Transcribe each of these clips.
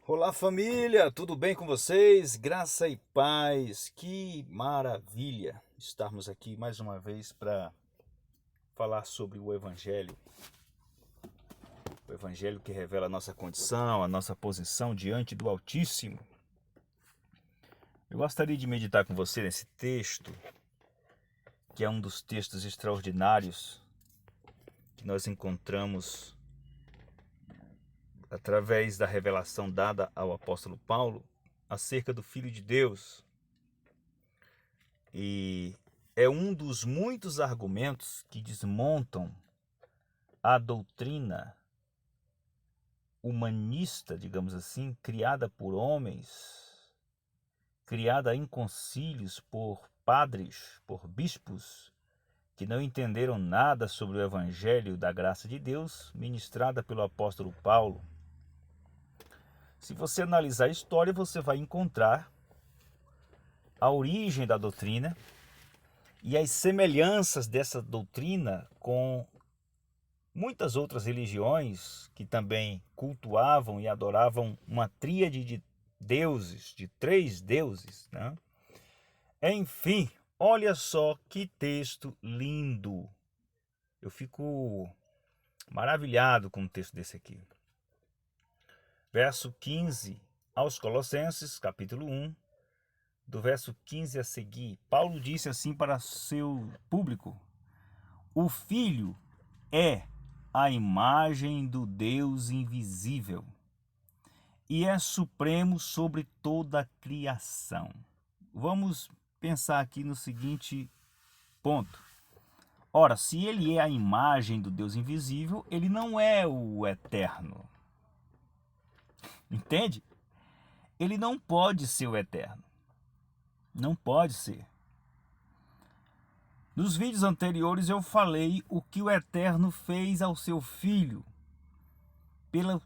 Olá família, tudo bem com vocês? Graça e paz, que maravilha estarmos aqui mais uma vez para falar sobre o Evangelho que revela a nossa condição, a nossa posição diante do Altíssimo. Eu gostaria de meditar com você nesse texto, que é um dos textos extraordinários que nós encontramos através da revelação dada ao apóstolo Paulo acerca do Filho de Deus. E é um dos muitos argumentos que desmontam a doutrina humanista, digamos assim, criada por homens, criada em concílios por padres, por bispos, que não entenderam nada sobre o Evangelho da graça de Deus, ministrada pelo apóstolo Paulo. Se você analisar a história, você vai encontrar a origem da doutrina e as semelhanças dessa doutrina com muitas outras religiões que também cultuavam e adoravam uma tríade de deuses, de 3 deuses, né? Enfim, olha só que texto lindo. Eu fico maravilhado com um texto desse aqui. Verso 15 aos Colossenses, capítulo 1, do verso 15 a seguir, Paulo disse assim para seu público: o Filho é a imagem do Deus invisível e é supremo sobre toda a criação. Vamos pensar aqui no seguinte ponto. Ora, se ele é a imagem do Deus invisível, ele não é o eterno. Entende? Ele não pode ser o eterno. Não pode ser. Nos vídeos anteriores eu falei o que o Eterno fez ao seu Filho, pela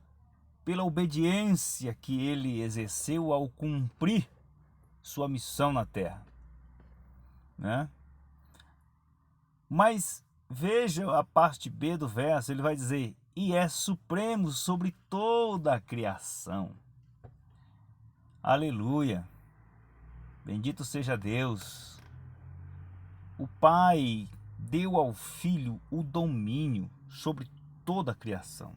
obediência que ele exerceu ao cumprir sua missão na terra, né? Mas veja a parte B do verso, ele vai dizer: e é supremo sobre toda a criação. Aleluia! Bendito seja Deus. O Pai deu ao Filho o domínio sobre toda a criação.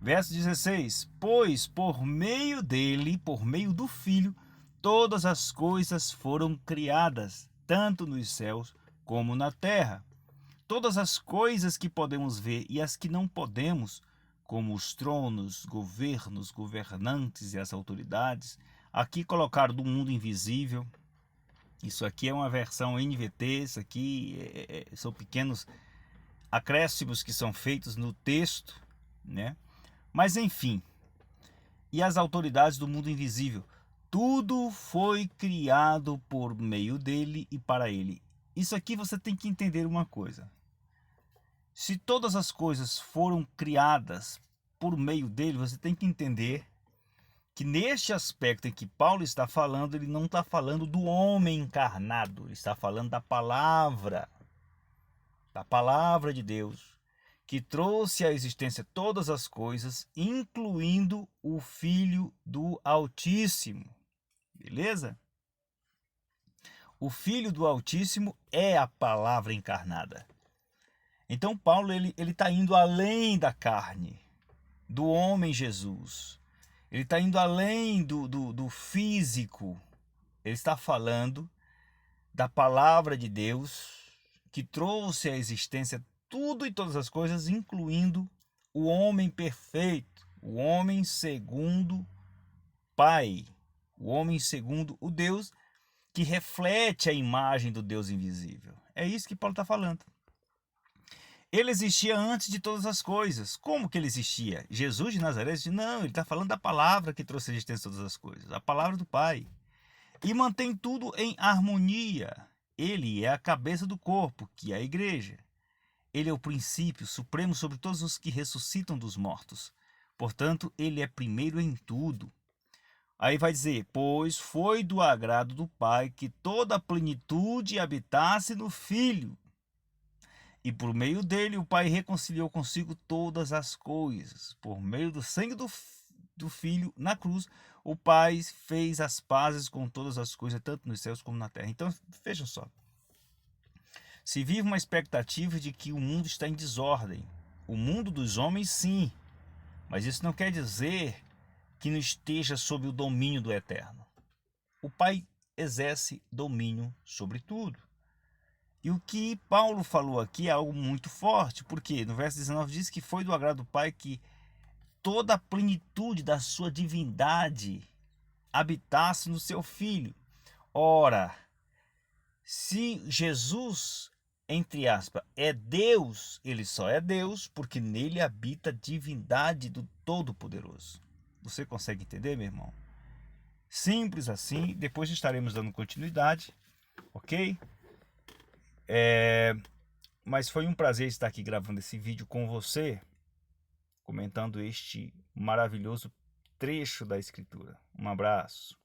Verso 16: pois por meio dele, por meio do Filho, todas as coisas foram criadas, tanto nos céus como na terra. Todas as coisas que podemos ver e as que não podemos, como os tronos, governos, governantes e as autoridades, aqui colocaram do mundo invisível. Isso aqui é uma versão NVT, isso aqui são pequenos acréscimos que são feitos no texto, né? Mas enfim, e as autoridades do mundo invisível, tudo foi criado por meio dele e para ele. Isso aqui você tem que entender uma coisa. Se todas as coisas foram criadas por meio dele, você tem que entender que neste aspecto em que Paulo está falando, ele não está falando do homem encarnado, ele está falando da palavra de Deus, que trouxe à existência todas as coisas, incluindo o Filho do Altíssimo. Beleza? O Filho do Altíssimo é a palavra encarnada. Então Paulo ele está indo além da carne, do homem Jesus. Ele está indo além do físico. Ele está falando da palavra de Deus que trouxe à existência tudo e todas as coisas, incluindo o homem perfeito, o homem segundo Pai, o homem segundo o Deus que reflete a imagem do Deus invisível. É isso que Paulo está falando. Ele existia antes de todas as coisas. Como que ele existia? Jesus de Nazaré disse, não, ele está falando da palavra que trouxe a existência de todas as coisas, a palavra do Pai. E mantém tudo em harmonia. Ele é a cabeça do corpo, que é a igreja. Ele é o princípio supremo sobre todos os que ressuscitam dos mortos. Portanto, ele é primeiro em tudo. Aí vai dizer, pois foi do agrado do Pai que toda a plenitude habitasse no Filho. E por meio dele o Pai reconciliou consigo todas as coisas, por meio do sangue do Filho na cruz, o Pai fez as pazes com todas as coisas, tanto nos céus como na terra. Então, vejam só. Se vive uma expectativa de que o mundo está em desordem. O mundo dos homens, sim. Mas isso não quer dizer que não esteja sob o domínio do Eterno. O Pai exerce domínio sobre tudo. E o que Paulo falou aqui é algo muito forte, porque no verso 19 diz que foi do agrado do Pai que toda a plenitude da sua divindade habitasse no seu Filho. Ora, se Jesus, entre aspas, é Deus, ele só é Deus porque nele habita a divindade do Todo-Poderoso. Você consegue entender, meu irmão? Simples assim. Depois estaremos dando continuidade, ok? Mas foi um prazer estar aqui gravando esse vídeo com você, comentando este maravilhoso trecho da Escritura. Um abraço.